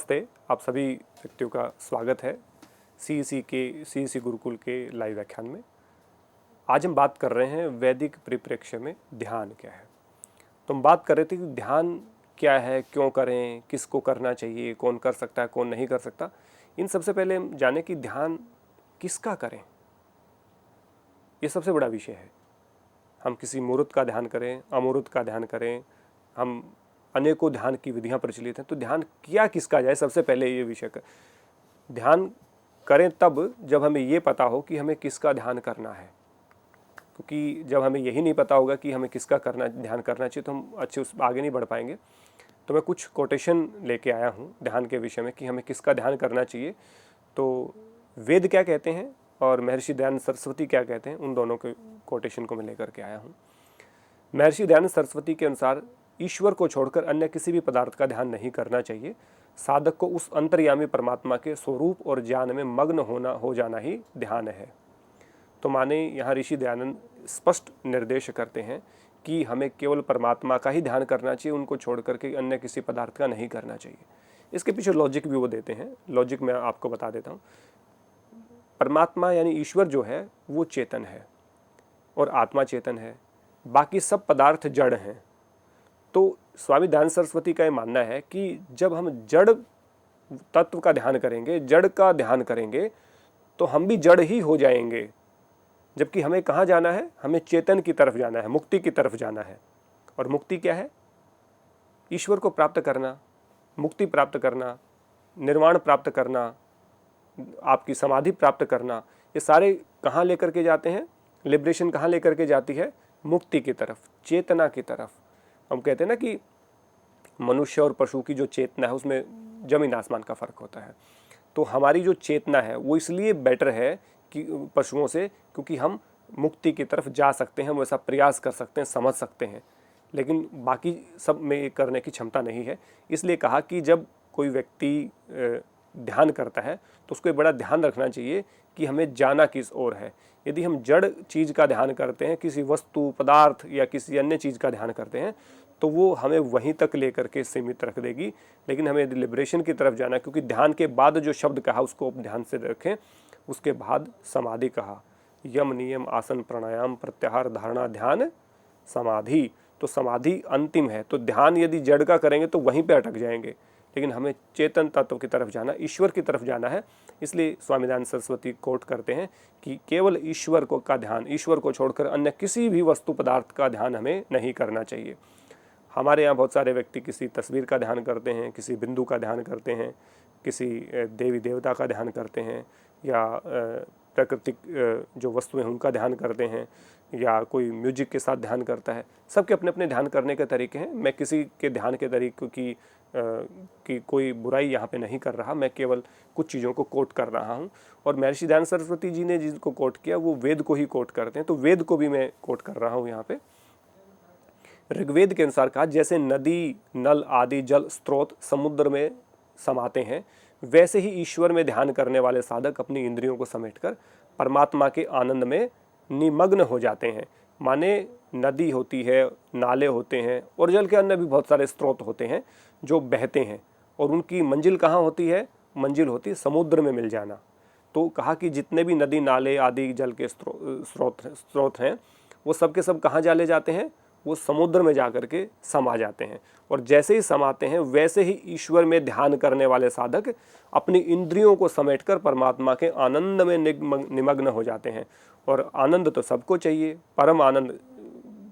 नमस्ते, आप सभी व्यक्तियों का स्वागत है सीईसी गुरुकुल के लाइव व्याख्यान में। आज हम बात कर रहे हैं वैदिक परिप्रेक्ष्य में ध्यान क्या है। तो हम बात कर रहे थे कि ध्यान क्या है, क्यों करें, किसको करना चाहिए, कौन कर सकता है, कौन नहीं कर सकता। इन सबसे पहले हम जाने कि ध्यान किसका करें, ये सबसे बड़ा विषय है। हम किसी मूर्त का ध्यान करें, अमूर्त का ध्यान करें, हम अनेकों ध्यान की विधियां प्रचलित हैं, तो ध्यान किया किसका जाए, सबसे पहले ये विषय का ध्यान करें तब जब हमें ये पता हो कि हमें किसका ध्यान करना है। क्योंकि जब हमें यही नहीं पता होगा कि हमें किसका ध्यान करना चाहिए तो हम अच्छे उस आगे नहीं बढ़ पाएंगे। तो मैं कुछ कोटेशन लेके आया हूँ ध्यान के विषय में कि हमें किसका ध्यान करना चाहिए। तो वेद क्या कहते हैं और महर्षि दयानंद सरस्वती क्या कहते हैं, उन दोनों के कोटेशन को मैं लेकर के आया हूँ। महर्षि दयानंद सरस्वती के अनुसार ईश्वर को छोड़कर अन्य किसी भी पदार्थ का ध्यान नहीं करना चाहिए। साधक को उस अंतर्यामी परमात्मा के स्वरूप और ज्ञान में मग्न हो जाना ही ध्यान है। तो माने यहाँ ऋषि दयानंद स्पष्ट निर्देश करते हैं कि हमें केवल परमात्मा का ही ध्यान करना चाहिए, उनको छोड़ करके अन्य किसी पदार्थ का नहीं करना चाहिए। इसके पीछे लॉजिक भी वो देते हैं। लॉजिक मैं आपको बता देता हूँ। परमात्मा यानी ईश्वर जो है वो चेतन है और आत्मा चेतन है, बाकी सब पदार्थ जड़ हैं। तो स्वामी दयानंद सरस्वती का ये मानना है कि जब हम जड़ तत्व का ध्यान करेंगे, जड़ का ध्यान करेंगे, तो हम भी जड़ ही हो जाएंगे। जबकि हमें कहाँ जाना है, हमें चेतन की तरफ जाना है, मुक्ति की तरफ जाना है। और मुक्ति क्या है? ईश्वर को प्राप्त करना, मुक्ति प्राप्त करना, निर्वाण प्राप्त करना, आपकी समाधि प्राप्त करना। ये सारे कहाँ लेकर के जाते हैं? लिबरेशन कहाँ लेकर के जाती है? मुक्ति की तरफ, चेतना की तरफ। हम कहते हैं ना कि मनुष्य और पशु की जो चेतना है उसमें जमीन आसमान का फर्क होता है। तो हमारी जो चेतना है वो इसलिए बेटर है कि पशुओं से, क्योंकि हम मुक्ति की तरफ जा सकते हैं, हम वैसा प्रयास कर सकते हैं, समझ सकते हैं। लेकिन बाकी सब में ये करने की क्षमता नहीं है। इसलिए कहा कि जब कोई व्यक्ति ध्यान करता है तो उसको बड़ा ध्यान रखना चाहिए कि हमें जाना किस ओर है। यदि हम जड़ चीज़ का ध्यान करते हैं, किसी वस्तु पदार्थ या किसी अन्य चीज़ का ध्यान करते हैं, तो वो हमें वहीं तक लेकर के सीमित रख देगी। लेकिन हमें लिबरेशन की तरफ जाना, क्योंकि ध्यान के बाद जो शब्द कहा उसको ध्यान से रखें। उसके बाद समाधि कहा, यम नियम आसन प्राणायाम प्रत्याहार धारणा ध्यान समाधि। तो समाधि अंतिम है। तो ध्यान यदि जड़ का करेंगे तो वहीं पे अटक जाएंगे। लेकिन हमें चेतन तत्व की तरफ जाना, ईश्वर की तरफ जाना है। इसलिए स्वामी दयानंद सरस्वती कोट करते हैं कि केवल ईश्वर को का ध्यान, ईश्वर को छोड़कर अन्य किसी भी वस्तु पदार्थ का ध्यान हमें नहीं करना चाहिए। हमारे यहाँ बहुत सारे व्यक्ति किसी तस्वीर का ध्यान करते हैं, किसी बिंदु का ध्यान करते हैं, किसी देवी देवता का ध्यान करते हैं, या प्राकृतिक जो वस्तुएं हैं उनका ध्यान करते हैं, या कोई म्यूजिक के साथ ध्यान करता है। सबके अपने अपने ध्यान करने के तरीके हैं। मैं किसी के ध्यान के तरीकों की कोई बुराई यहाँ पे नहीं कर रहा, मैं केवल कुछ चीज़ों को कोट कर रहा हूँ। और महर्षि दयानंद सरस्वती जी ने जिनको कोट किया वो वेद को ही कोट करते हैं, तो वेद को भी मैं कोट कर रहा हूँ यहाँ पे। ऋग्वेद के अनुसार कहा, जैसे नदी, नल आदि जल स्रोत समुद्र में समाते हैं, वैसे ही ईश्वर में ध्यान करने वाले साधक अपनी इंद्रियों को समेटकर परमात्मा के आनंद में निमग्न हो जाते हैं। माने नदी होती है, नाले होते हैं और जल के अन्य भी बहुत सारे स्रोत होते हैं जो बहते हैं, और उनकी मंजिल कहाँ होती है? मंजिल होती है समुद्र में मिल जाना। तो कहा कि जितने भी नदी नाले आदि जल के स्रोत हैं वो सब के सब कहाँ जाले जाते हैं? वो समुद्र में जा कर के समा जाते हैं। और जैसे ही समाते हैं वैसे ही ईश्वर में ध्यान करने वाले साधक अपनी इंद्रियों को समेटकर परमात्मा के आनंद में निमग्न हो जाते हैं। और आनंद तो सबको चाहिए, परम आनंद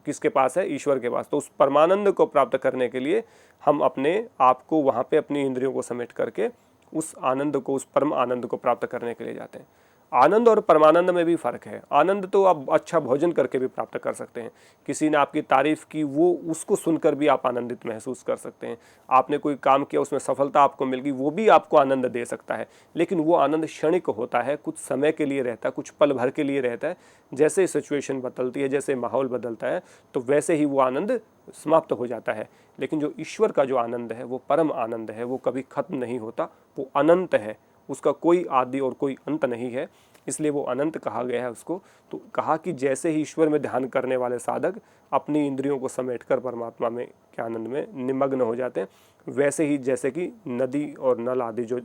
किसके पास है? ईश्वर के पास। तो उस परमानंद को प्राप्त करने के लिए हम अपने आप को वहाँ पे अपनी इंद्रियों को समेट करके उस आनंद को, उस परम आनंद को प्राप्त करने के लिए जाते हैं। आनंद और परमानंद में भी फ़र्क है। आनंद तो आप अच्छा भोजन करके भी प्राप्त कर सकते हैं। किसी ने आपकी तारीफ़ की, वो उसको सुनकर भी आप आनंदित महसूस कर सकते हैं। आपने कोई काम किया, उसमें सफलता आपको मिल गई, वो भी आपको आनंद दे सकता है। लेकिन वो आनंद क्षणिक होता है, कुछ समय के लिए रहता है, कुछ पल भर के लिए रहता है। जैसे सिचुएशन बदलती है, जैसे माहौल बदलता है, तो वैसे ही वो आनंद समाप्त हो जाता है। लेकिन जो ईश्वर का जो आनंद है वो परम आनंद है, वो कभी खत्म नहीं होता, वो अनंत है, उसका कोई आदि और कोई अंत नहीं है। इसलिए वो अनंत कहा गया है उसको। तो कहा कि जैसे ही ईश्वर में ध्यान करने वाले साधक अपनी इंद्रियों को समेटकर परमात्मा में के आनंद में निमग्न हो जाते हैं, वैसे ही जैसे कि नदी और नल आदि जो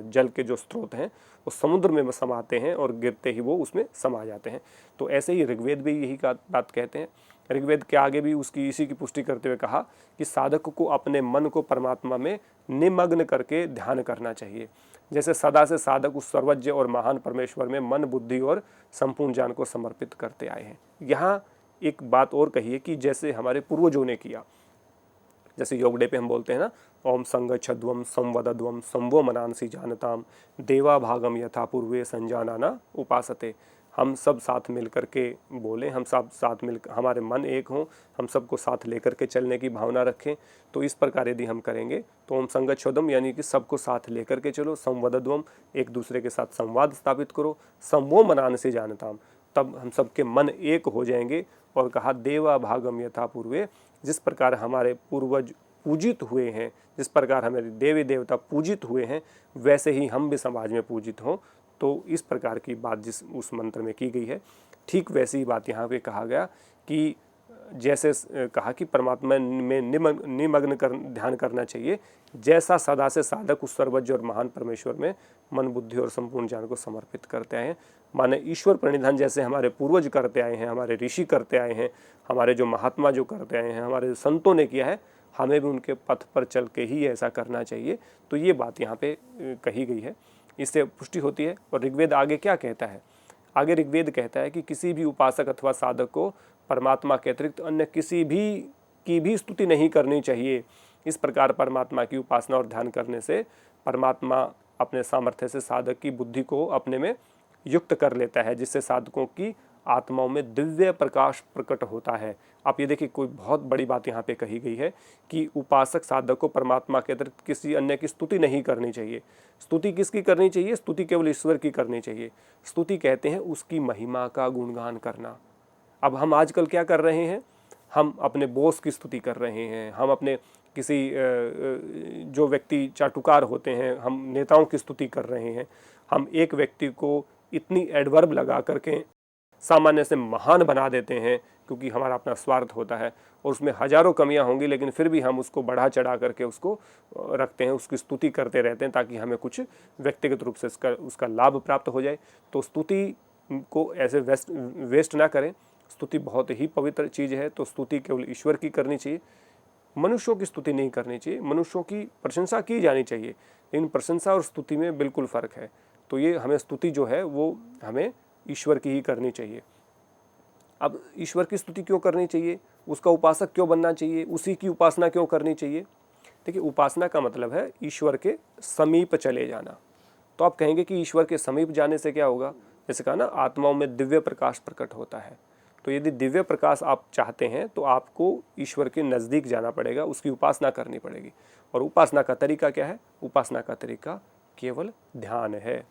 जल के जो स्रोत हैं वो समुद्र में समाते हैं और गिरते ही वो उसमें समा जाते हैं। तो ऐसे ही ऋग्वेद भी यही बात कहते हैं। ऋग्वेद के आगे भी उसकी इसी की पुष्टि करते हुए कहा कि साधक को अपने मन को परमात्मा में निमग्न करके ध्यान करना चाहिए। जैसे सदा से साधक उस सर्वज्ञ और महान परमेश्वर में मन, बुद्धि और संपूर्ण ज्ञान को समर्पित करते आए हैं। यहाँ एक बात और कही है कि जैसे हमारे पूर्वजों ने किया, जैसे योग डे पे हम बोलते हैं ना, ओम संगच्छध्वम संवदध्वम संवो मनांसी जानताम देवा भागम यथा पूर्वे संजानाना उपासते। हम सब साथ मिल करके बोलें, हम सब साथ मिल, हमारे मन एक हों, हम सबको साथ लेकर के चलने की भावना रखें। तो इस प्रकार यदि हम करेंगे तो ओम संगच्छध्वम यानी कि सबको साथ लेकर के चलो, संवदध्वम एक दूसरे के साथ संवाद स्थापित करो, संवो मनांसी जानताम तब हम सबके मन एक हो जाएंगे। और कहा देवा भागम यथा पूर्वे, जिस प्रकार हमारे पूर्वज पूजित हुए हैं, जिस प्रकार हमारे देवी देवता पूजित हुए हैं, वैसे ही हम भी समाज में पूजित हों। तो इस प्रकार की बात जिस उस मंत्र में की गई है, ठीक वैसी ही बात यहाँ पे कहा गया कि जैसे कहा कि परमात्मा में निमग्न ध्यान करना चाहिए, जैसा सदा से साधक उस सर्वज्ञ और महान परमेश्वर में मन, बुद्धि और संपूर्ण ज्ञान को समर्पित करते आए हैं। माने ईश्वर प्रणिधान जैसे हमारे पूर्वज करते आए हैं, हमारे ऋषि करते आए हैं, हमारे जो महात्मा जो करते आए हैं, हमारे संतों ने किया है, हमें भी उनके पथ पर चल के ही ऐसा करना चाहिए। तो ये बात यहाँ पे कही गई है, इससे पुष्टि होती है। और ऋग्वेद आगे क्या कहता है? आगे ऋग्वेद कहता है कि किसी भी उपासक अथवा साधक को परमात्मा के अतिरिक्त अन्य किसी भी की भी स्तुति नहीं करनी चाहिए। इस प्रकार परमात्मा की उपासना और ध्यान करने से परमात्मा अपने सामर्थ्य से साधक की बुद्धि को अपने में युक्त कर लेता है, जिससे साधकों की आत्माओं में दिव्य प्रकाश प्रकट होता है। आप ये देखिए, कोई बहुत बड़ी बात यहाँ पे कही गई है कि उपासक साधक को परमात्मा के अतिरिक्त किसी अन्य की स्तुति नहीं करनी चाहिए। स्तुति किसकी करनी चाहिए? स्तुति केवल ईश्वर की करनी चाहिए। स्तुति कहते हैं उसकी महिमा का गुणगान करना। अब हम आजकल क्या कर रहे हैं? हम अपने बॉस की स्तुति कर रहे हैं, हम अपने किसी जो व्यक्ति चाटुकार होते हैं, हम नेताओं की स्तुति कर रहे हैं। हम एक व्यक्ति को इतनी एडवर्ब लगा करके सामान्य से महान बना देते हैं, क्योंकि हमारा अपना स्वार्थ होता है और उसमें हजारों कमियां होंगी, लेकिन फिर भी हम उसको बढ़ा चढ़ा करके उसको रखते हैं, उसकी स्तुति करते रहते हैं ताकि हमें कुछ व्यक्तिगत रूप से उसका लाभ प्राप्त हो जाए। तो स्तुति को ऐसे वेस्ट ना करें। स्तुति बहुत ही पवित्र चीज़ है, तो स्तुति केवल ईश्वर की करनी चाहिए, मनुष्यों की स्तुति नहीं करनी चाहिए। मनुष्यों की प्रशंसा की जानी चाहिए, लेकिन प्रशंसा और स्तुति में बिल्कुल फ़र्क है। तो ये हमें स्तुति जो है वो हमें ईश्वर की ही करनी चाहिए। अब ईश्वर की स्तुति क्यों करनी चाहिए? उसका उपासक क्यों बनना चाहिए? उसी की उपासना क्यों करनी चाहिए? देखिए, उपासना का मतलब है ईश्वर के समीप चले जाना। तो आप कहेंगे कि ईश्वर के समीप जाने से क्या होगा? जैसे कहा ना, आत्माओं में दिव्य प्रकाश प्रकट होता है। तो यदि दिव्य प्रकाश आप चाहते हैं तो आपको ईश्वर के नज़दीक जाना पड़ेगा, उसकी उपासना करनी पड़ेगी। और उपासना का तरीका क्या है? उपासना का तरीका केवल ध्यान है।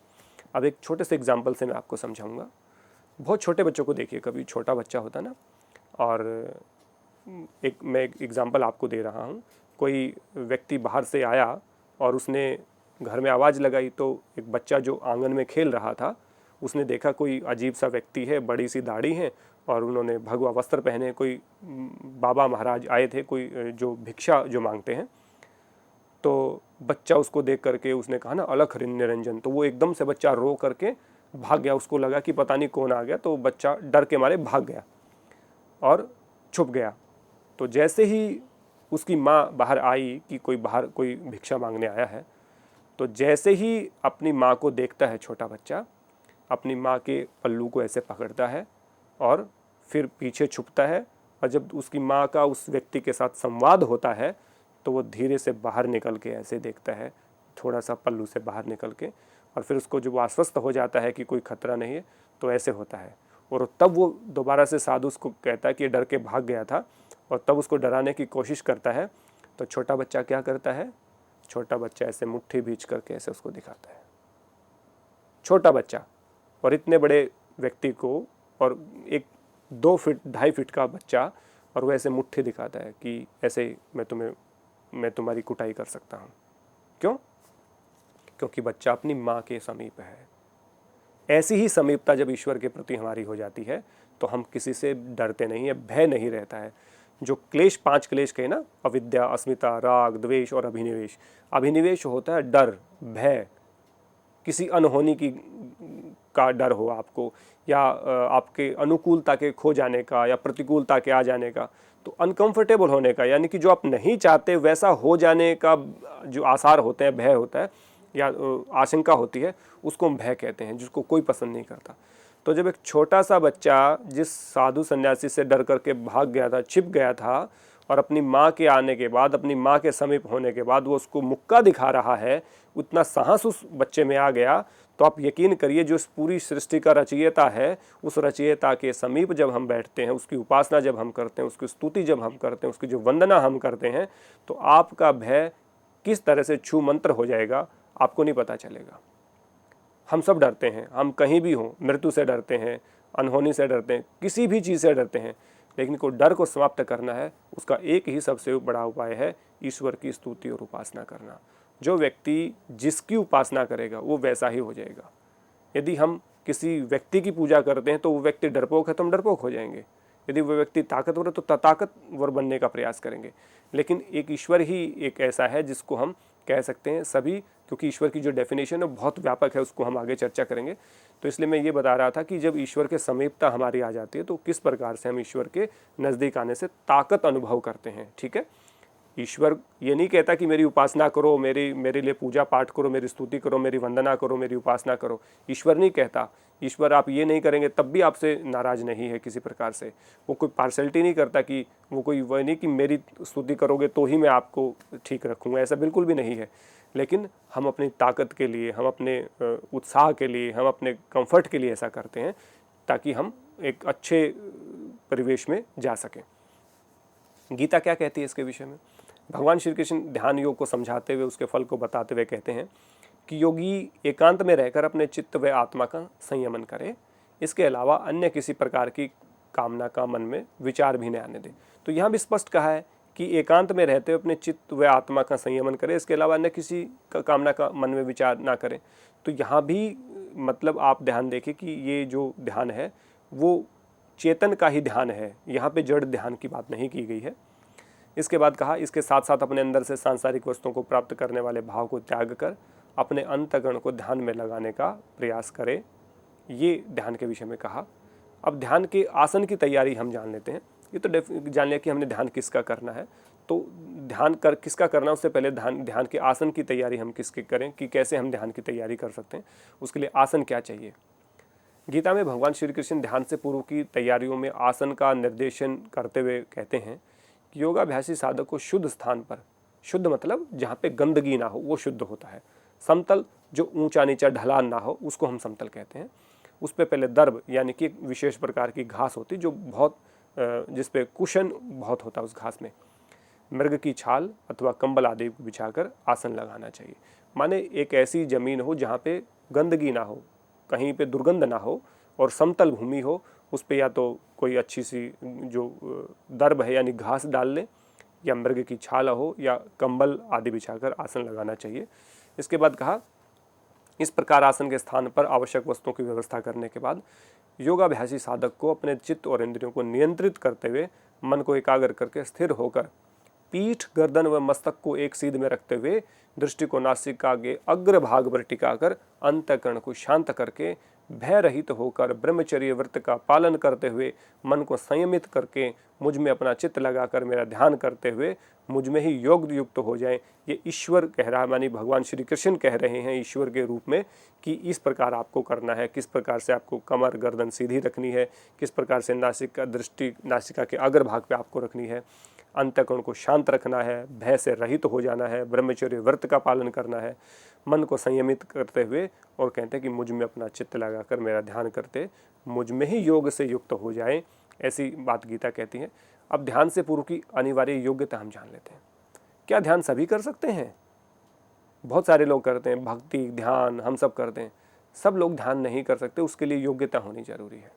अब एक छोटे से एग्जाम्पल से मैं आपको समझाऊंगा। बहुत छोटे बच्चों को देखिए, कभी छोटा बच्चा होता ना, और मैं एक एग्जाम्पल आपको दे रहा हूँ। कोई व्यक्ति बाहर से आया और उसने घर में आवाज़ लगाई, तो एक बच्चा जो आंगन में खेल रहा था, उसने देखा कोई अजीब सा व्यक्ति है, बड़ी सी दाढ़ी है और उन्होंने भगवा वस्त्र पहने, कोई बाबा महाराज आए थे, कोई जो भिक्षा जो मांगते हैं। तो बच्चा उसको देख करके उसने कहा ना, अलख निरंजन। तो वो एकदम से बच्चा रो करके भाग गया। उसको लगा कि पता नहीं कौन आ गया, तो बच्चा डर के मारे भाग गया और छुप गया। तो जैसे ही उसकी माँ बाहर आई कि बाहर कोई भिक्षा मांगने आया है, तो जैसे ही अपनी माँ को देखता है छोटा बच्चा, अपनी माँ के पल्लू को ऐसे पकड़ता है और फिर पीछे छुपता है। और जब उसकी माँ का उस व्यक्ति के साथ संवाद होता है, तो वो धीरे से बाहर निकल के ऐसे देखता है, थोड़ा सा पल्लू से बाहर निकल के, और फिर उसको जब आश्वस्त हो जाता है कि कोई खतरा नहीं है, तो ऐसे होता है। और तब वो दोबारा से साधु उसको कहता है कि डर के भाग गया था, और तब उसको डराने की कोशिश करता है। तो छोटा बच्चा क्या करता है? छोटा बच्चा ऐसे मुट्ठी भींच करके ऐसे उसको दिखाता है। छोटा बच्चा, और इतने बड़े व्यक्ति को, और एक 2 फीट 2.5 फीट का बच्चा, और वो ऐसे मुट्ठी दिखाता है कि ऐसे मैं तुम्हारी कुटाई कर सकता हूँ। क्यों? क्योंकि बच्चा अपनी माँ के समीप है। ऐसी ही समीपता जब ईश्वर के प्रति हमारी हो जाती है, तो हम किसी से डरते नहीं है, भय नहीं रहता है। जो क्लेश, 5 क्लेश कहे ना, अविद्या, अस्मिता, राग, द्वेष और अभिनिवेश। अभिनिवेश होता है डर, भय, किसी अनहोनी की का डर हो आपको, या आपके अनुकूलता के खो जाने का, या प्रतिकूलता के आ जाने का, तो अनकंफर्टेबल होने का, यानी कि जो आप नहीं चाहते वैसा हो जाने का जो आसार होते हैं, भय होता है या आशंका होती है, उसको हम भय कहते हैं, जिसको कोई पसंद नहीं करता। तो जब एक छोटा सा बच्चा जिस साधु सन्यासी से डर करके भाग गया था, छिप गया था, और अपनी माँ के आने के बाद, अपनी माँ के समीप होने के बाद वो उसको मुक्का दिखा रहा है, उतना साहस उस बच्चे में आ गया, तो आप यकीन करिए जो इस पूरी सृष्टि का रचयिता है, उस रचयिता के समीप जब हम बैठते हैं, उसकी उपासना जब हम करते हैं, उसकी स्तुति जब हम करते हैं, उसकी जो वंदना हम करते हैं, तो आपका भय किस तरह से छू मंत्र हो जाएगा आपको नहीं पता चलेगा। हम सब डरते हैं, हम कहीं भी हों, मृत्यु से डरते हैं, अनहोनी से डरते हैं, किसी भी चीज़ से डरते हैं, लेकिन को डर को समाप्त करना है, उसका एक ही सबसे बड़ा उपाय है ईश्वर की स्तुति और उपासना करना। जो व्यक्ति जिसकी उपासना करेगा वो वैसा ही हो जाएगा। यदि हम किसी व्यक्ति की पूजा करते हैं तो वो व्यक्ति डरपोक है तो हम डरपोक हो जाएंगे, यदि वो व्यक्ति ताकतवर है तो ताकतवर बनने का प्रयास करेंगे। लेकिन एक ईश्वर ही एक ऐसा है जिसको हम कह सकते हैं सभी, क्योंकि ईश्वर की जो डेफिनेशन है बहुत व्यापक है, उसको हम आगे चर्चा करेंगे। तो इसलिए मैं ये बता रहा था कि जब ईश्वर के समीपता हमारी आ जाती है तो किस प्रकार से हम ईश्वर के नज़दीक आने से ताकत अनुभव करते हैं। ठीक है, ईश्वर ये नहीं कहता कि मेरी उपासना करो, मेरे लिए पूजा पाठ करो, मेरी स्तुति करो, मेरी वंदना करो, मेरी उपासना करो। ईश्वर नहीं कहता। ईश्वर आप ये नहीं करेंगे तब भी आपसे नाराज नहीं है किसी प्रकार से। वो कोई पार्शलिटी नहीं करता कि वो कोई वह नहीं कि मेरी स्तुति करोगे तो ही मैं आपको ठीक रखूँगा, ऐसा बिल्कुल भी नहीं है। लेकिन हम अपनी ताकत के लिए, हम अपने उत्साह के लिए, हम अपने कंफर्ट के लिए ऐसा करते हैं ताकि हम एक अच्छे परिवेश में जा सकें। गीता क्या कहती है इसके विषय में? भगवान श्री कृष्ण ध्यान योग को समझाते हुए, उसके फल को बताते हुए कहते हैं कि योगी एकांत में रहकर अपने चित्त व आत्मा का संयमन करे, इसके अलावा अन्य किसी प्रकार की कामना का मन में विचार भी न आने दे। तो यहाँ भी स्पष्ट कहा है कि एकांत में रहते हुए अपने चित्त व आत्मा का संयमन करे, इसके अलावा अन्य किसी का कामना का मन में विचार ना करें। तो यहाँ भी मतलब आप ध्यान देखें कि ये जो ध्यान है वो चेतन का ही ध्यान है, यहाँ पे जड़ ध्यान की बात नहीं की गई है। इसके बाद कहा, इसके साथ साथ अपने अंदर से सांसारिक वस्तुओं को प्राप्त करने वाले भाव को त्याग कर अपने अंतःकरण को ध्यान में लगाने का प्रयास करें। ये ध्यान के विषय में कहा। अब ध्यान के आसन की तैयारी हम जान लेते हैं। ये तो जान लिया कि हमने ध्यान किसका करना है, तो ध्यान कर किसका करना, उससे पहले ध्यान के आसन की तैयारी हम किसके करें, कि कैसे हम ध्यान की तैयारी कर सकते हैं, उसके लिए आसन क्या चाहिए। गीता में भगवान श्री कृष्ण ध्यान से पूर्व की तैयारियों में आसन का निर्देशन करते हुए कहते हैं कि योगाभ्यासी साधक को शुद्ध स्थान पर, शुद्ध मतलब जहाँ पे गंदगी ना हो वो शुद्ध होता है, समतल जो ऊंचा नीचा ढलान ना हो उसको हम समतल कहते हैं। उस पर पहले दर्भ यानी कि एक विशेष प्रकार की घास होती जो बहुत जिस पे कुशन बहुत होता है, उस घास में मृग की छाल अथवा कंबल आदि बिछाकर आसन लगाना चाहिए। माने एक ऐसी जमीन हो जहाँ पे गंदगी ना हो, कहीं पे दुर्गंध ना हो और समतल भूमि हो, उस पे या तो कोई अच्छी सी जो दर्भ है यानी घास डाल लें, या मृग की छाल हो या कंबल आदि बिछाकर आसन लगाना चाहिए। इसके बाद कहा, इस प्रकार आसन के स्थान पर आवश्यक वस्तुओं की व्यवस्था करने के बाद योगाभ्यासी साधक को अपने चित्त और इंद्रियों को नियंत्रित करते हुए मन को एकाग्र करके स्थिर होकर पीठ, गर्दन व मस्तक को एक सीध में रखते हुए दृष्टि को नासिका के अग्र भाग पर टिकाकर अंतःकरण को शांत करके भय रहित होकर ब्रह्मचर्य व्रत का पालन करते हुए मन को संयमित करके मुझ में अपना चित्त लगाकर मेरा ध्यान करते हुए मुझ में ही योग युक्त हो जाएं। ये ईश्वर कह रहा है, मानी भगवान श्री कृष्ण कह रहे हैं ईश्वर के रूप में कि इस प्रकार आपको करना है, किस प्रकार से आपको कमर गर्दन सीधी रखनी है, किस प्रकार से नासिका दृष्टि नासिका के अग्र भाग पे आपको रखनी है, अंतःकरण को शांत रखना है, भय से रहित हो जाना है, ब्रह्मचर्य व्रत का पालन करना है, मन को संयमित करते हुए, और कहते हैं कि मुझ में अपना चित्त लगाकर मेरा ध्यान करते मुझ में ही योग से युक्त हो जाएं, ऐसी बात गीता कहती है। अब ध्यान से पूर्व की अनिवार्य योग्यता हम जान लेते हैं। क्या ध्यान सभी कर सकते हैं? बहुत सारे लोग करते हैं, भक्ति ध्यान हम सब करते हैं, सब लोग ध्यान नहीं कर सकते, उसके लिए योग्यता होनी जरूरी है।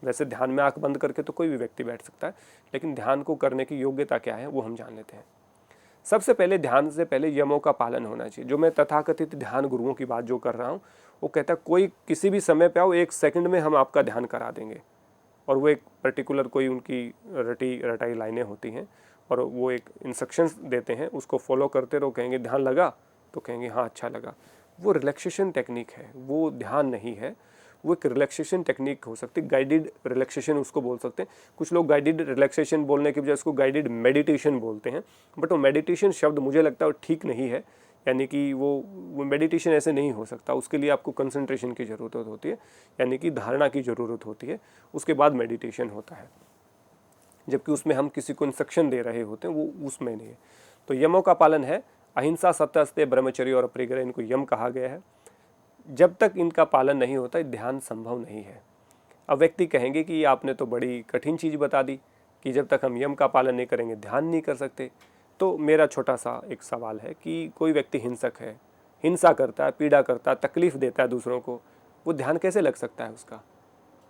वैसे ध्यान में आंख बंद करके तो कोई भी व्यक्ति बैठ सकता है, लेकिन ध्यान को करने की योग्यता क्या है वो हम जान लेते हैं। सबसे पहले ध्यान से पहले यमों का पालन होना चाहिए। जो मैं तथाकथित ध्यान गुरुओं की बात जो कर रहा हूँ, वो कहता है कोई किसी भी समय पे आओ, 1 सेकंड में हम आपका ध्यान करा देंगे और वो एक पर्टिकुलर कोई उनकी रटी रटाई लाइनें होती हैं और वो एक इंस्ट्रक्शंस देते हैं, उसको फॉलो करते रहो। कहेंगे ध्यान लगा तो कहेंगे हाँ अच्छा लगा। वो रिलैक्सेशन टेक्निक है, वो ध्यान नहीं है, वो एक रिलैक्सेशन टेक्निक हो सकती है, गाइडेड रिलैक्सेशन उसको बोल सकते हैं। कुछ लोग गाइडेड रिलैक्सेशन बोलने की बजाय उसको गाइडेड मेडिटेशन बोलते हैं, बट वो मेडिटेशन शब्द मुझे लगता है वो ठीक नहीं है। यानी कि वो मेडिटेशन ऐसे नहीं हो सकता, उसके लिए आपको कंसंट्रेशन की ज़रूरत होती है, यानी कि धारणा की ज़रूरत होती है, उसके बाद मेडिटेशन होता है। जबकि उसमें हम किसी को इंस्ट्रक्शन दे रहे होते हैं, वो उसमें नहीं है। तो यमों का पालन है, अहिंसा, सत्य, अस्तेय, ब्रह्मचर्य और अपरिग्रह, इनको यम कहा गया है। जब तक इनका पालन नहीं होता ध्यान संभव नहीं है। अब व्यक्ति कहेंगे कि आपने तो बड़ी कठिन चीज़ बता दी कि जब तक हम यम का पालन नहीं करेंगे ध्यान नहीं कर सकते। तो मेरा छोटा सा एक सवाल है कि कोई व्यक्ति हिंसक है, हिंसा करता है, पीड़ा करता है, तकलीफ देता है दूसरों को, वो ध्यान कैसे लग सकता है?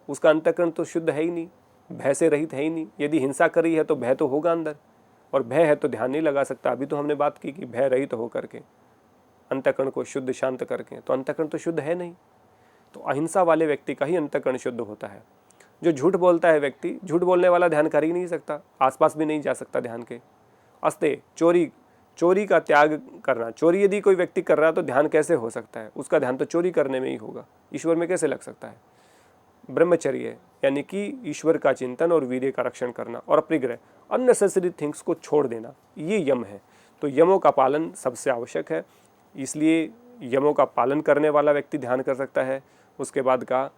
उसका अंतःकरण तो शुद्ध है ही नहीं, भय से रहित है ही नहीं। यदि हिंसा करी है तो भय तो होगा अंदर, और भय है तो ध्यान नहीं लगा सकता। अभी तो हमने बात की कि भय रहित हो करके, अंतःकरण को शुद्ध शांत करके, तो अंतःकरण तो शुद्ध है नहीं। तो अहिंसा वाले व्यक्ति का ही अंतःकरण शुद्ध होता है। जो झूठ बोलता है व्यक्ति, झूठ बोलने वाला ध्यान कर ही नहीं सकता, आसपास भी नहीं जा सकता ध्यान के। अस्ते, चोरी का त्याग करना, चोरी यदि कोई व्यक्ति कर रहा है तो ध्यान कैसे हो सकता है? उसका ध्यान तो चोरी करने में ही होगा, ईश्वर में कैसे लग सकता है? ब्रह्मचर्य यानी कि ईश्वर का चिंतन और वीर्य का रक्षण करना, और अपरिग्रह, अननेसेसरी थिंग्स को छोड़ देना, ये यम है। तो यमों का पालन सबसे आवश्यक है, इसलिए यमों का पालन करने वाला व्यक्ति ध्यान कर सकता है। उसके बाद कहा,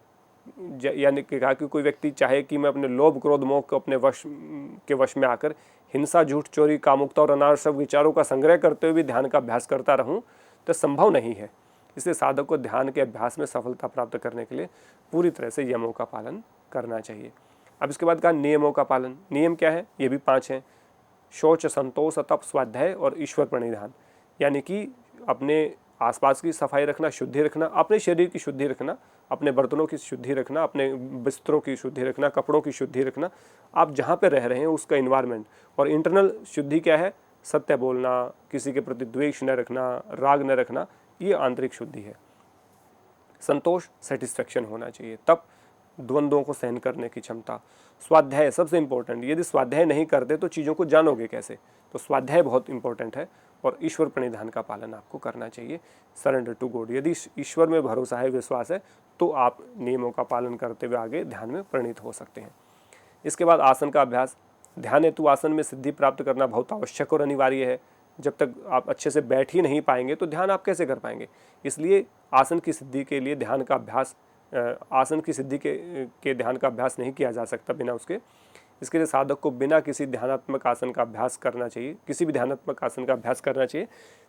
यानी कि कहा कि कोई व्यक्ति चाहे कि मैं अपने लोभ, क्रोध, मोह को अपने वश में आकर हिंसा, झूठ, चोरी, कामुकता और अनावश्यक विचारों का संग्रह करते हुए भी ध्यान का अभ्यास करता रहूं, तो संभव नहीं है। इसलिए साधक को ध्यान के अभ्यास में सफलता प्राप्त करने के लिए पूरी तरह से यमों का पालन करना चाहिए। अब इसके बाद कहा नियमों का पालन। नियम क्या है? ये भी 5 हैं। शौच, संतोष, तप, स्वाध्याय और ईश्वर प्रणिधान। यानी कि अपने आसपास की सफाई रखना, शुद्धि रखना, अपने शरीर की शुद्धि रखना, अपने बर्तनों की शुद्धि रखना, अपने बिस्तरों की शुद्धि रखना, कपड़ों की शुद्धि रखना, आप जहाँ पे रह रहे हैं उसका इन्वायरमेंट। और इंटरनल शुद्धि क्या है? सत्य बोलना, किसी के प्रति द्वेष न रखना, राग न रखना, ये आंतरिक शुद्धि है। संतोष, सेटिस्फेक्शन होना चाहिए। तप, द्वंद्वों को सहन करने की क्षमता। स्वाध्याय सबसे इंपॉर्टेंट, यदि स्वाध्याय नहीं करते तो चीज़ों को जानोगे कैसे? तो स्वाध्याय बहुत इंपॉर्टेंट है। और ईश्वर प्रणिधान का पालन आपको करना चाहिए। सरेंडर टू गॉड, यदि ईश्वर में भरोसा है, विश्वास है, तो आप नियमों का पालन करते हुए आगे ध्यान में परिणित हो सकते हैं। इसके बाद आसन का अभ्यास। ध्यान हेतु आसन में सिद्धि प्राप्त करना बहुत आवश्यक और अनिवार्य है। जब तक आप अच्छे से बैठ ही नहीं पाएंगे तो ध्यान आप कैसे कर पाएंगे? इसलिए आसन की सिद्धि के लिए ध्यान का अभ्यास, आसन की सिद्धि के ध्यान का अभ्यास नहीं किया जा सकता बिना उसके। इसके लिए साधक को बिना किसी ध्यानात्मक आसन का अभ्यास करना चाहिए, किसी भी ध्यानात्मक आसन का अभ्यास करना चाहिए,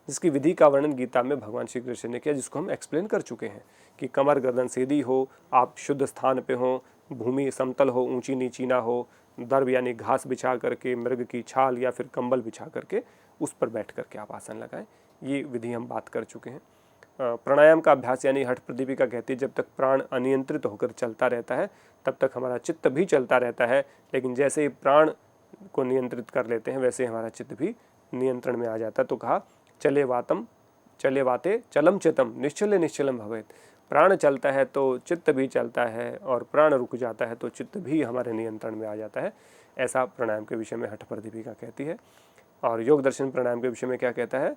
जिसकी विधि का वर्णन गीता में भगवान श्री कृष्ण ने किया, जिसको हम एक्सप्लेन कर चुके हैं कि कमर गर्दन सीधी हो, आप शुद्ध स्थान पे हो, भूमि समतल हो, ऊंची नीची ना हो, दर्भ यानी घास बिछा करके, मृग की छाल या फिर कंबल बिछा करके उस पर बैठ करके आप आसन लगाएं। ये विधि हम बात कर चुके हैं। प्राणायाम का अभ्यास यानी हठ प्रदीपिका कहती है, जब तक प्राण अनियंत्रित होकर चलता रहता है तब तक हमारा चित्त भी चलता रहता है, लेकिन जैसे ही प्राण को नियंत्रित कर लेते हैं वैसे हमारा चित्त भी नियंत्रण में आ जाता है। तो कहा चले वाते चलम चितम निश्चले निश्चलम भवेत। प्राण चलता है तो चित्त भी चलता है, और प्राण रुक जाता है तो चित्त भी हमारे नियंत्रण में आ जाता है। ऐसा प्राणायाम के विषय में हठ प्रदीपिका कहती है। और योग दर्शन प्राणायाम के विषय में क्या कहता है?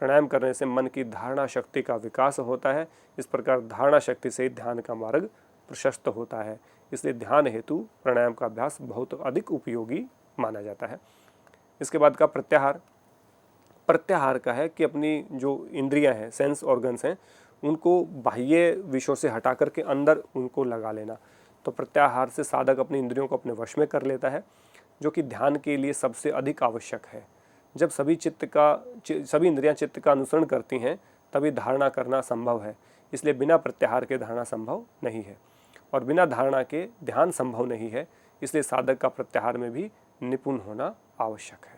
प्राणायाम करने से मन की धारणा शक्ति का विकास होता है। इस प्रकार धारणा शक्ति से ध्यान का मार्ग प्रशस्त होता है। इसलिए ध्यान हेतु प्राणायाम का अभ्यास बहुत अधिक उपयोगी माना जाता है। इसके बाद का प्रत्याहार। प्रत्याहार का है कि अपनी जो इंद्रियां हैं, सेंस ऑर्गन्स हैं, उनको बाह्य विषयों से हटा करके अंदर उनको लगा लेना। तो प्रत्याहार से साधक अपनी इंद्रियों को अपने वश में कर लेता है, जो कि ध्यान के लिए सबसे अधिक आवश्यक है। जब सभी इंद्रियां चित्त का अनुसरण करती हैं तभी धारणा करना संभव है। इसलिए बिना प्रत्याहार के धारणा संभव नहीं है, और बिना धारणा के ध्यान संभव नहीं है। इसलिए साधक का प्रत्याहार में भी निपुण होना आवश्यक है।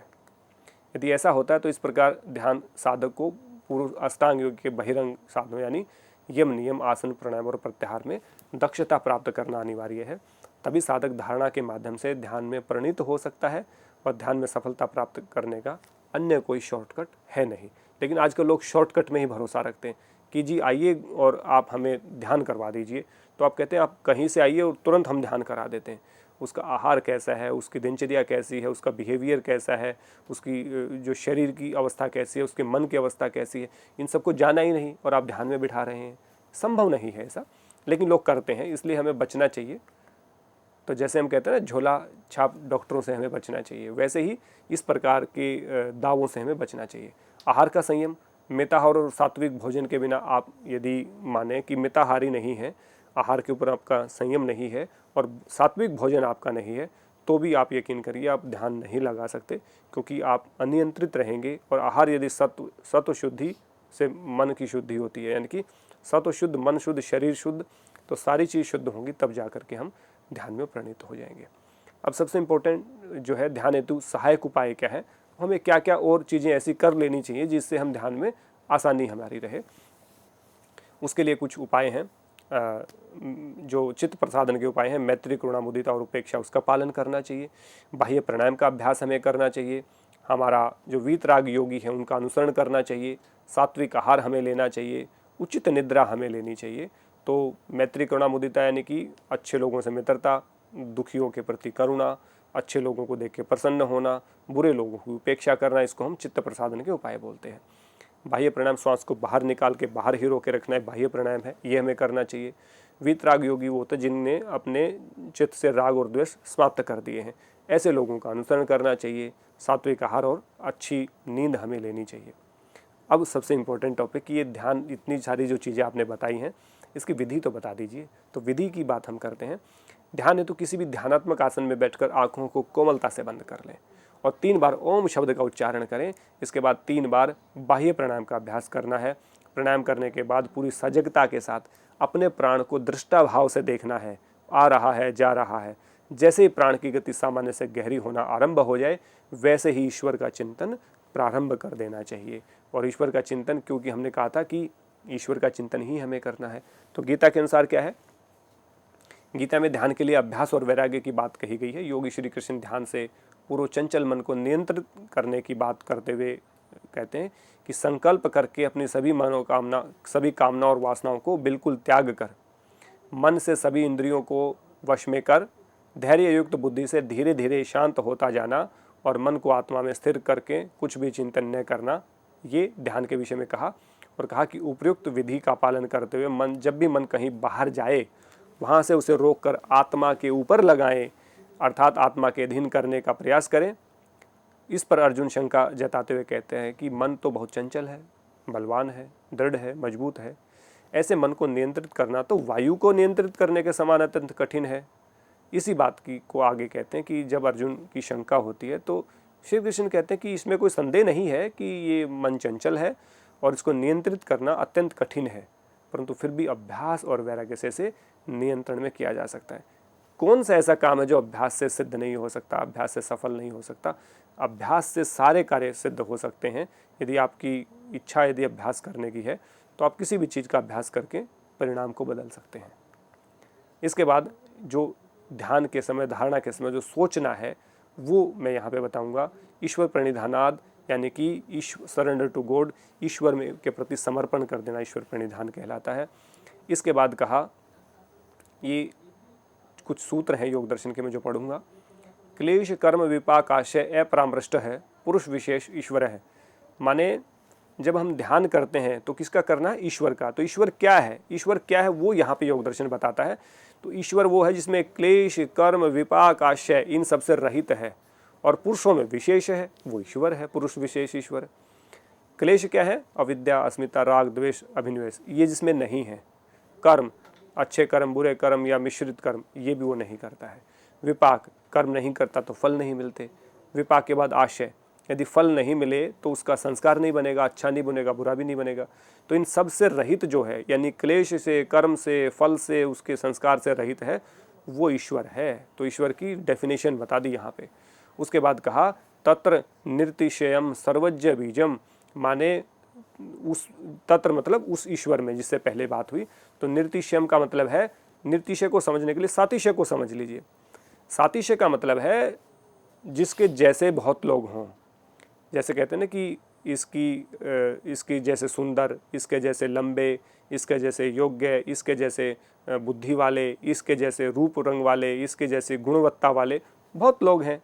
यदि ऐसा होता है तो इस प्रकार ध्यान साधक को पूर्व अष्टांग योग के बहिरंग साधनों यानी यम, नियम, आसन, प्राणायाम और प्रत्याहार में दक्षता प्राप्त करना अनिवार्य है। तभी साधक धारणा के माध्यम से ध्यान में परिणित हो सकता है, और ध्यान में सफलता प्राप्त करने का अन्य कोई शॉर्टकट है नहीं। लेकिन आजकल लोग शॉर्टकट में ही भरोसा रखते हैं कि जी आइए और आप हमें ध्यान करवा दीजिए। तो आप कहते हैं आप कहीं से आइए और तुरंत हम ध्यान करा देते हैं, उसका आहार कैसा है, उसकी दिनचर्या कैसी है, उसका बिहेवियर कैसा है, उसकी जो शरीर की अवस्था कैसी है, उसके मन की अवस्था कैसी है, इन सबको जाना ही नहीं और आप ध्यान में बिठा रहे हैं। संभव नहीं है ऐसा, लेकिन लोग करते हैं, इसलिए हमें बचना चाहिए। तो जैसे हम कहते हैं ना, झोला छाप डॉक्टरों से हमें बचना चाहिए, वैसे ही इस प्रकार के दावों से हमें बचना चाहिए। आहार का संयम, मिताहार और सात्विक भोजन के बिना आप यदि माने कि मिताहारी नहीं है, आहार के ऊपर आपका संयम नहीं है और सात्विक भोजन आपका नहीं है, तो भी आप यकीन करिए आप ध्यान नहीं लगा सकते, क्योंकि आप अनियंत्रित रहेंगे। और आहार यदि सत्व शुद्धि से मन की शुद्धि होती है, यानी कि सत्व शुद्ध, मन शुद्ध, शरीर शुद्ध, तो सारी चीज़ शुद्ध होंगी, तब जा कर के हम ध्यान में परिणत हो जाएंगे। अब सबसे इम्पोर्टेंट जो है ध्यान हेतु सहायक उपाय क्या है, हमें क्या क्या और चीज़ें ऐसी कर लेनी चाहिए जिससे हम ध्यान में आसानी हमारी रहे। उसके लिए कुछ उपाय हैं, जो चित्त प्रसादन के उपाय हैं, मैत्री, करुणा, मुदिता और उपेक्षा, उसका पालन करना चाहिए। बाह्य प्राणायाम का अभ्यास हमें करना चाहिए। हमारा जो वीतराग योगी है उनका अनुसरण करना चाहिए। सात्विक आहार हमें लेना चाहिए। उचित निद्रा हमें लेनी चाहिए। तो मैत्री, करुणा, मुदिता यानी कि अच्छे लोगों से मित्रता, दुखियों के प्रति करुणा, अच्छे लोगों को देख के प्रसन्न होना, बुरे लोगों की उपेक्षा करना, इसको हम चित्त प्रसादन के उपाय बोलते हैं। बाह्य प्राणायाम, श्वास को बाहर निकाल के बाहर ही रोके रखना है, बाह्य प्राणायाम है, ये हमें करना चाहिए। वीतराग योगी वो होते हैं जिनने अपने चित्त से राग और द्वेष समाप्त कर दिए हैं, ऐसे लोगों का अनुसरण करना चाहिए। सात्विक आहार और अच्छी नींद हमें लेनी चाहिए। अब सबसे इम्पोर्टेंट टॉपिक, ये ध्यान, इतनी सारी जो चीज़ें आपने बताई हैं, इसकी विधि तो बता दीजिए। तो विधि की बात हम करते हैं। ध्यान है तो किसी भी ध्यानात्मक आसन में बैठकर आँखों को कोमलता से बंद कर लें और 3 बार ओम शब्द का उच्चारण करें। इसके बाद 3 बार बाह्य प्राणायाम का अभ्यास करना है। प्राणायाम करने के बाद पूरी सजगता के साथ अपने प्राण को दृष्टा भाव से देखना है, आ रहा है, जा रहा है। जैसे ही प्राण की गति सामान्य से गहरी होना आरंभ हो जाए, वैसे ही ईश्वर का चिंतन प्रारंभ कर देना चाहिए। और ईश्वर का चिंतन, क्योंकि हमने कहा था कि ईश्वर का चिंतन ही हमें करना है, तो गीता के अनुसार क्या है, गीता में ध्यान के लिए अभ्यास और वैराग्य की बात कही गई है। योगी श्री कृष्ण ध्यान से पूर्व चंचल मन को नियंत्रित करने की बात करते हुए कहते हैं कि संकल्प करके अपनी सभी मनोकामना, सभी कामना और वासनाओं को बिल्कुल त्याग कर, मन से सभी इंद्रियों को वश में कर, धैर्य युक्त बुद्धि से धीरे धीरे शांत होता जाना और मन को आत्मा में स्थिर करके कुछ भी चिंतन न करना, ये ध्यान के विषय में कहा। और कहा कि उपयुक्त विधि का पालन करते हुए मन, जब भी मन कहीं बाहर जाए, वहाँ से उसे रोककर आत्मा के ऊपर लगाएं, अर्थात आत्मा के अधीन करने का प्रयास करें। इस पर अर्जुन शंका जताते हुए कहते हैं कि मन तो बहुत चंचल है, बलवान है, दृढ़ है, मजबूत है। ऐसे मन को नियंत्रित करना तो वायु को नियंत्रित करने के समान अत्यंत कठिन है। इसी बात की को आगे कहते हैं कि जब अर्जुन की शंका होती है तो श्री कृष्ण कहते हैं कि इसमें कोई संदेह नहीं है कि ये मन चंचल है और इसको नियंत्रित करना अत्यंत कठिन है, परंतु फिर भी अभ्यास और वैराग्य से नियंत्रण में किया जा सकता है। कौन सा ऐसा काम है जो अभ्यास से सिद्ध नहीं हो सकता, अभ्यास से सफल नहीं हो सकता? अभ्यास से सारे कार्य सिद्ध हो सकते हैं। यदि आपकी इच्छा, यदि अभ्यास करने की है, तो आप किसी भी चीज़ का अभ्यास करके परिणाम को बदल सकते हैं। इसके बाद जो ध्यान के समय, धारणा के समय जो सोचना है, वो मैं यहाँ पे बताऊँगा। ईश्वर प्रणिधानाद, यानी कि ईश्वर, सरेंडर टू गॉड, ईश्वर में के प्रति समर्पण कर देना ईश्वर प्रणिधान कहलाता है। इसके बाद कहा, ये कुछ सूत्र हैं योग दर्शन के मैं जो पढ़ूंगा। क्लेश कर्म विपाक आशय अपरामृष्ट है, पुरुष विशेष ईश्वर है। माने जब हम ध्यान करते हैं तो किसका करना है? ईश्वर का। तो ईश्वर क्या है? ईश्वर क्या है वो यहाँ पे योग दर्शन बताता है। तो ईश्वर वो है जिसमें क्लेश कर्म विपाक आशय इन सबसे रहित है और पुरुषों में विशेष है, वो ईश्वर है, पुरुष विशेष ईश्वर। क्लेश क्या है? अविद्या, अस्मिता, राग, द्वेष, अभिनिवेश, ये जिसमें नहीं है। कर्म, अच्छे कर्म, बुरे कर्म या मिश्रित कर्म, ये भी वो नहीं करता है। विपाक, कर्म नहीं करता तो फल नहीं मिलते। विपाक के बाद आशय, यदि फल नहीं मिले तो उसका संस्कार नहीं बनेगा, अच्छा नहीं बनेगा, बुरा भी नहीं बनेगा। तो इन सब से रहित जो है, यानी क्लेश से, कर्म से, फल से, उसके संस्कार से रहित है, वो ईश्वर है। तो ईश्वर की डेफिनेशन बता दी यहाँ पे। उसके बाद कहा तत्र निर्तिशयम सर्वज्ञ बीजम, माने उस तत्र मतलब उस ईश्वर में, जिससे पहले बात हुई। तो निर्तिशयम का मतलब है, निर्तिशय को समझने के लिए सातिशय को समझ लीजिए। सातिशय का मतलब है जिसके जैसे बहुत लोग हों। जैसे कहते हैं ना कि इसकी जैसे सुंदर, इसके जैसे लंबे, इसके जैसे योग्य, इसके जैसे बुद्धि वाले, इसके जैसे रूप रंग वाले, इसके जैसे गुणवत्ता वाले बहुत लोग हैं,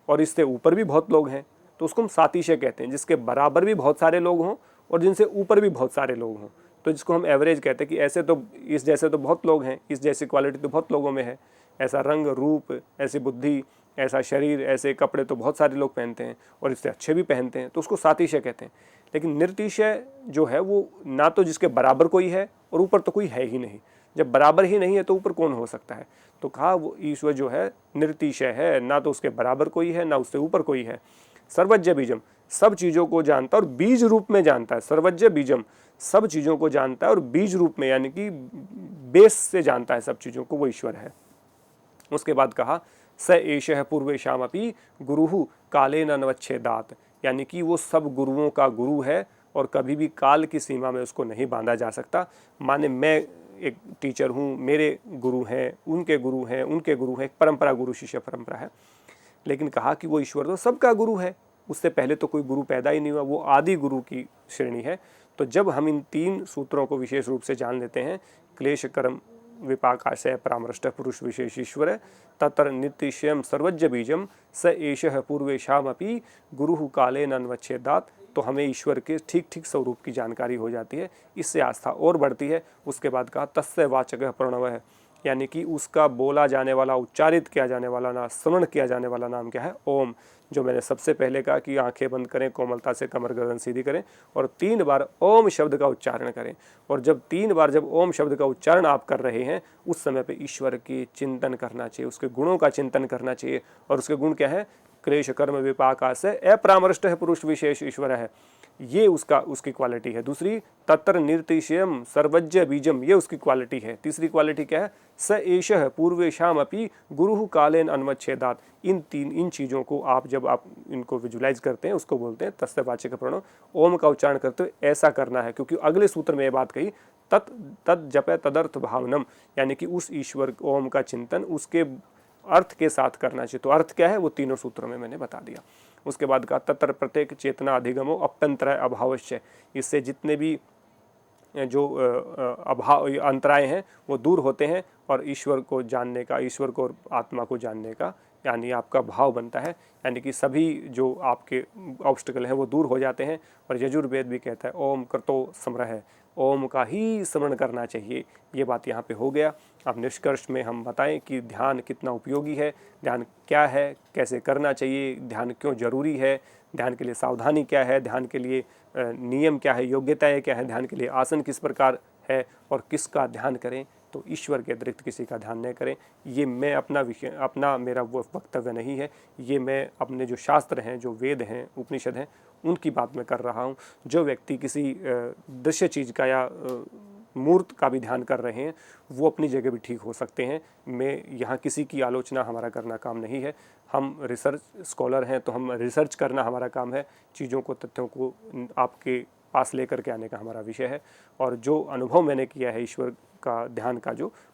और इससे ऊपर भी बहुत लोग हैं। तो उसको हम सातिशय कहते हैं, जिसके बराबर भी बहुत सारे लोग हों और जिनसे ऊपर भी बहुत सारे लोग हों, तो जिसको हम एवरेज कहते हैं कि ऐसे तो इस जैसे तो बहुत लोग हैं, इस जैसी क्वालिटी तो बहुत लोगों में है, ऐसा रंग रूप, ऐसी बुद्धि, ऐसा शरीर, ऐसे कपड़े तो बहुत सारे लोग पहनते हैं और इससे अच्छे भी पहनते हैं, तो उसको सातिशय कहते हैं। लेकिन निर्तिशय जो है वो ना तो जिसके बराबर कोई है और ऊपर तो कोई है ही नहीं। जब बराबर ही नहीं है तो ऊपर कौन हो सकता है? तो कहा वो ईश्वर जो है निर्तिशय है, ना तो उसके बराबर कोई है ना उससे ऊपर कोई है। सर्वज्ञ बीजम, सब चीज़ों को जानता है और बीज रूप में जानता है। सर्वज्ञ बीजम, सब चीज़ों को जानता है और बीज रूप में यानी कि बेस से जानता है सब चीज़ों को, वो ईश्वर है। उसके बाद कहा स एषः पूर्वेषामपि गुरुः कालेन अन्वच्छेदात्, यानी कि वो सब गुरुओं का गुरु है और कभी भी काल की सीमा में उसको नहीं बांधा जा सकता। माने मैं एक टीचर हूँ, मेरे गुरु हैं, उनके गुरु हैं, उनके गुरु हैं, एक परंपरा, गुरु शिष्य परंपरा है। लेकिन कहा कि वो ईश्वर तो सबका गुरु है, उससे पहले तो कोई गुरु पैदा ही नहीं हुआ, वो आदि गुरु की श्रेणी है। तो जब हम इन 3 सूत्रों को विशेष रूप से जान लेते हैं, क्लेश कर्म विपाकाशय परामृष्ट पुरुष विशेष ईश्वर तत्र नित्यशयम सर्वज्ञ बीजम स एषः पूर्वेषामपि गुरुः कालेन अन्वच्छेदात्, तो हमें ईश्वर के ठीक ठीक स्वरूप की जानकारी हो जाती है, इससे आस्था और बढ़ती है। उसके बाद कहा तस्य वाचकः प्रणवः, यानी कि उसका बोला जाने वाला, उच्चारित किया जाने वाला नाम, स्मरण किया जाने वाला नाम क्या है? ओम। जो मैंने सबसे पहले कहा कि आंखें बंद करें, कोमलता से कमर गर्दन सीधी करें और 3 बार ओम शब्द का उच्चारण करें। और जब 3 बार जब ओम शब्द का उच्चारण आप कर रहे हैं, उस समय पे ईश्वर की चिंतन करना चाहिए, उसके गुणों का चिंतन करना चाहिए। और उसके गुण क्या है? क्लेश कर्म विपाकाशय अपरामृष्ट पुरुष विशेष ईश्वर है, ये उसकी क्वालिटी है। दूसरी तत्र निर्तिशयम सर्वज्ञ बीजम, ये उसकी क्वालिटी है। तीसरी क्वालिटी क्या है? स एषः पूर्वेषामपि गुरुः कालेन अन्वच्छेदात्। इन चीज़ों को जब आप इनको विजुलाइज करते हैं, उसको बोलते हैं तस्य वाचक प्रणव। ओम का उच्चारण करते हुए ऐसा करना है, क्योंकि अगले सूत्र में ये बात कही तत् जपे तदर्थ भावनम, यानी कि उस ईश्वर ओम का चिंतन उसके अर्थ के साथ करना चाहिए। तो अर्थ क्या है? वो तीनों सूत्रों में मैंने बता दिया। उसके बाद कहा तत्र प्रत्येक चेतना अधिगमो अप्यंतराय अभावश्य, इससे जितने भी जो अभाव अंतराय हैं वो दूर होते हैं और ईश्वर को जानने का, ईश्वर को और आत्मा को जानने का यानी आपका भाव बनता है, यानी कि सभी जो आपके ऑब्स्टिकल हैं वो दूर हो जाते हैं। और यजुर्वेद भी कहता है ओम कर्तो समरः, ओम का ही स्मरण करना चाहिए। ये बात यहाँ पे हो गया। अब निष्कर्ष में हम बताएं कि ध्यान कितना उपयोगी है, ध्यान क्या है, कैसे करना चाहिए, ध्यान क्यों जरूरी है, ध्यान के लिए सावधानी क्या है, ध्यान के लिए नियम क्या है, योग्यताएं क्या है, ध्यान के लिए आसन किस प्रकार है और किसका ध्यान करें। तो ईश्वर के अतिरिक्त किसी का ध्यान नहीं करें। ये मैं मेरा वो वक्तव्य नहीं है, ये मैं अपने जो शास्त्र हैं, जो वेद हैं, उपनिषद हैं, उनकी बात मैं कर रहा हूँ। जो व्यक्ति किसी दृश्य चीज़ का या मूर्त का भी ध्यान कर रहे हैं, वो अपनी जगह भी ठीक हो सकते हैं। मैं यहाँ किसी की आलोचना हमारा करना काम नहीं है। हम रिसर्च स्कॉलर हैं, तो हम रिसर्च करना हमारा काम है। चीज़ों को, तथ्यों को आपके पास लेकर के आने का हमारा विषय है। और जो अनुभव मैंने किया है ईश्वर का ध्यान का,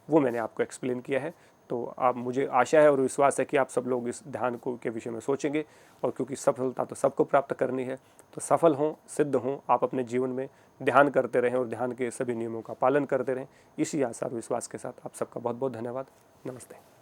वो मैंने आपको एक्सप्लेन किया है। तो आप, मुझे आशा है और विश्वास है कि आप सब लोग इस ध्यान को के विषय में सोचेंगे। और क्योंकि सफलता तो सबको प्राप्त करनी है, तो सफल हों, सिद्ध हों, आप अपने जीवन में ध्यान करते रहें और ध्यान के सभी नियमों का पालन करते रहें। इसी आशा और विश्वास के साथ आप सबका बहुत बहुत धन्यवाद। नमस्ते।